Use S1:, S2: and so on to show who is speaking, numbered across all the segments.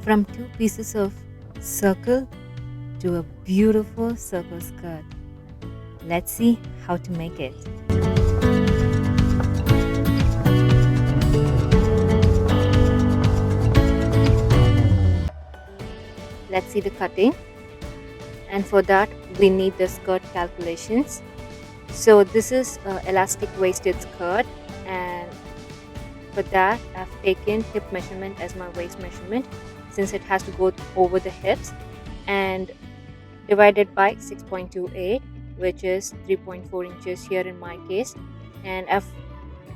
S1: From two pieces of circle to a beautiful circle skirt. Let's see how to make it. Let's see the cutting, and for that we need the skirt calculations. So this is elastic waisted skirt, and for that I've taken hip measurement as my waist measurement since it has to go over the hips, and divided by 6.28, which is 3.4 inches here in my case. And I've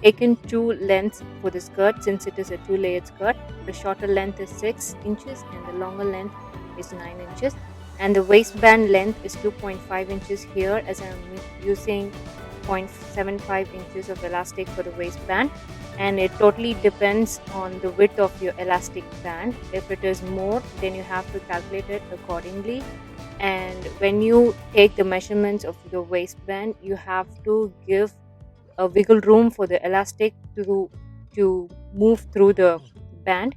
S1: taken two lengths for the skirt since it is a two-layered skirt. The shorter length is 6 inches and the longer length is 9 inches, and the waistband length is 2.5 inches here, as I'm using 0.75 inches of elastic for the waistband, and it totally depends on the width of your elastic band. If it is more, then you have to calculate it accordingly. And when you take the measurements of the waistband, you have to give a wiggle room for the elastic to move through the band,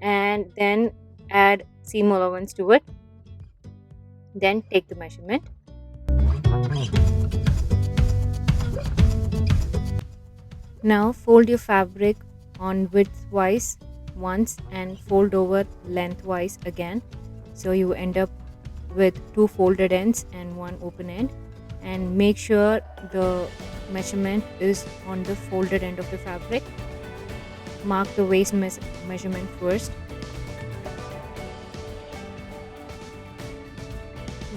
S1: and then add seam allowance to it, then take the measurement. Now fold your fabric on widthwise once and fold over lengthwise again, so you end up with two folded ends and one open end. And make sure the measurement is on the folded end of the fabric. Mark the waist measurement first,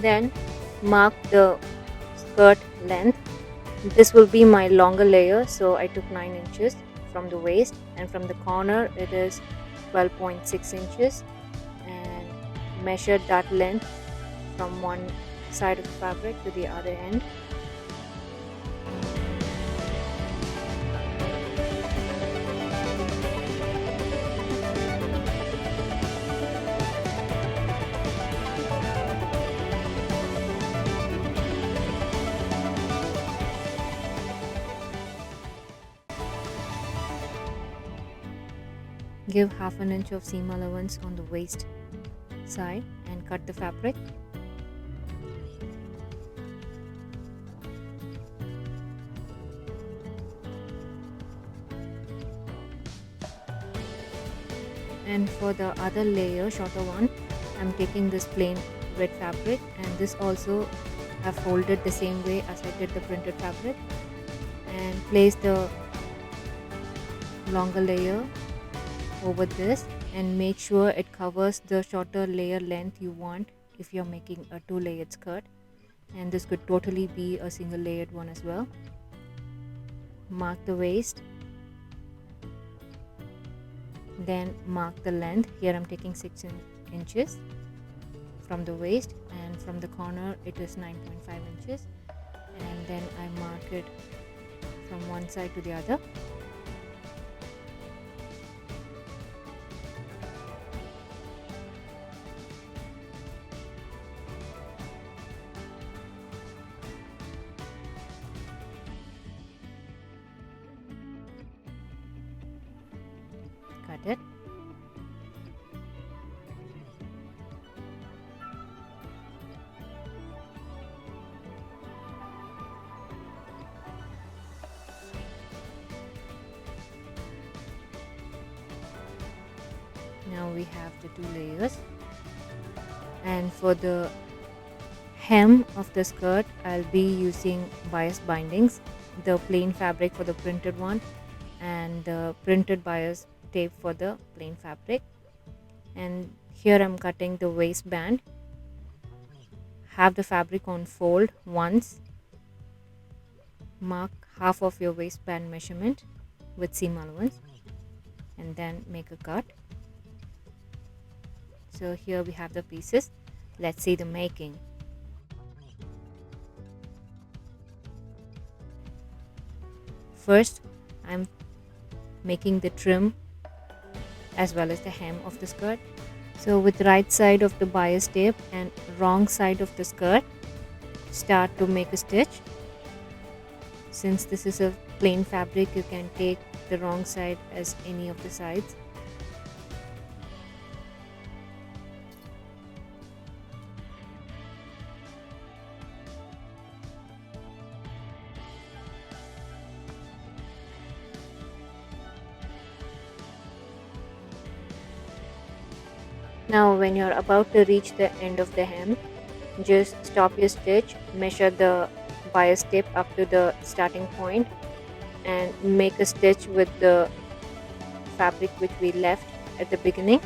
S1: then mark the skirt length. This will be my longer layer, so I took 9 inches from the waist, and from the corner it is 12.6 inches, and measured that length from one side of the fabric to the other end. Give half an inch of seam allowance on the waist side and cut the fabric. And for the other layer, shorter one, I'm taking this plain red fabric, and this also I've folded the same way as I did the printed fabric, and place the longer layer over this, and make sure it covers the shorter layer length you want if you're making a two-layered skirt, and this could totally be a single layered one as well. Mark the waist, then mark the length. Here I'm taking 6 inches from the waist, and from the corner it is 9.5 inches, and then I mark it from one side to the other. Cut it. Now we have the two layers, and for the hem of the skirt I'll be using bias bindings, the plain fabric for the printed one and the printed bias tape for the plain fabric. And here I'm cutting the waistband. Have the fabric on fold once, mark half of your waistband measurement with seam allowance, and then make a cut. So here we have the pieces. Let's see the making. First, I'm making the trim as well as the hem of the skirt. So with right side of the bias tape and wrong side of the skirt, start to make a stitch. Since this is a plain fabric, you can take the wrong side as any of the sides. Now when you're about to reach the end of the hem, just stop your stitch, measure the bias tip up to the starting point and make a stitch with the fabric which we left at the beginning.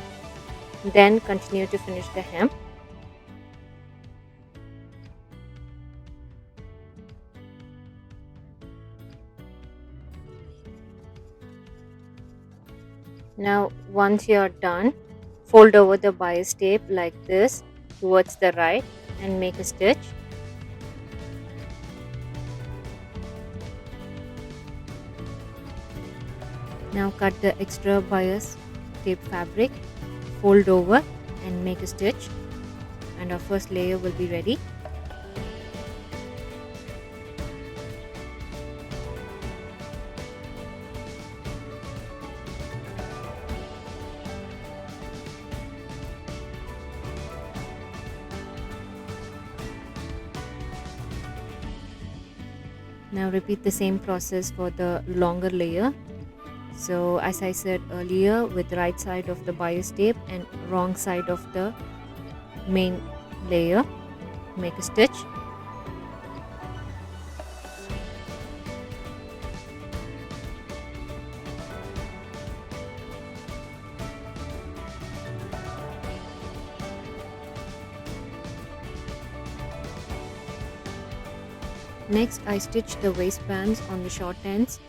S1: Then continue to finish the hem. Now once you're done, fold over the bias tape like this towards the right and make a stitch. Now cut the extra bias tape fabric, fold over and make a stitch, and our first layer will be ready. Now repeat the same process for the longer layer. So as I said earlier, with right side of the bias tape and wrong side of the main layer, make a stitch. Next, I stitched the waistbands on the short ends,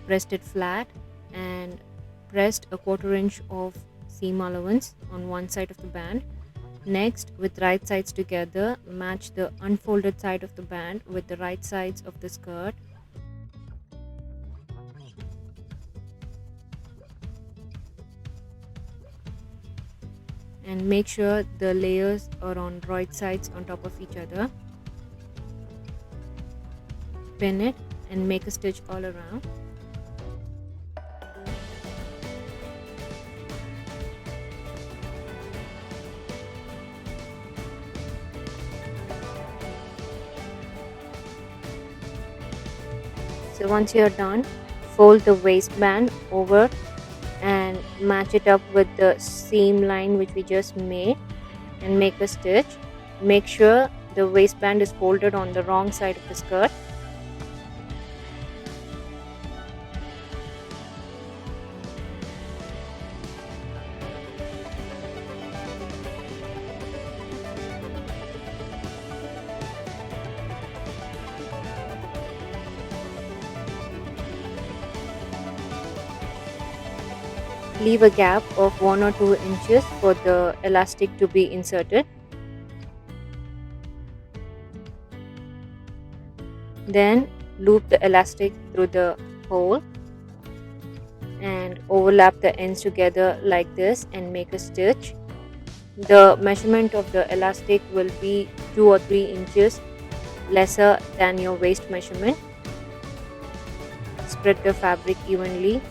S1: pressed it flat and pressed a 1/4 inch of seam allowance on one side of the band. Next, with right sides together, match the unfolded side of the band with the right sides of the skirt. And make sure the layers are on right sides on top of each other. Pin it and make a stitch all around. So once you're done, fold the waistband over and match it up with the seam line which we just made and make a stitch. Make sure the waistband is folded on the wrong side of the skirt. Leave a gap of 1 or 2 inches for the elastic to be inserted. Then loop the elastic through the hole and overlap the ends together like this and make a stitch. The measurement of the elastic will be 2 or 3 inches lesser than your waist measurement. Spread the fabric evenly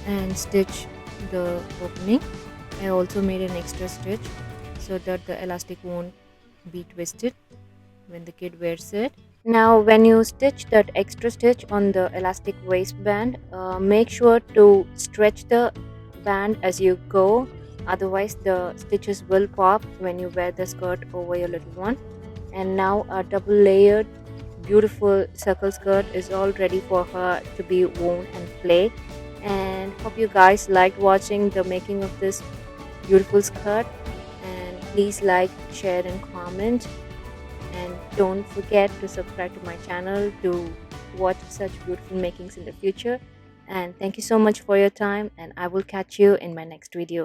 S1: and stitch the opening. I also made an extra stitch so that the elastic won't be twisted when the kid wears it. Now when you stitch that extra stitch on the elastic waistband, make sure to stretch the band as you go, otherwise the stitches will pop when you wear the skirt over your little one. And now a double layered beautiful circle skirt is all ready for her to be worn and play. And hope you guys liked watching the making of this beautiful skirt, and please like, share and comment, and don't forget to subscribe to my channel to watch such beautiful makings in the future. And thank you so much for your time, and I will catch you in my next video.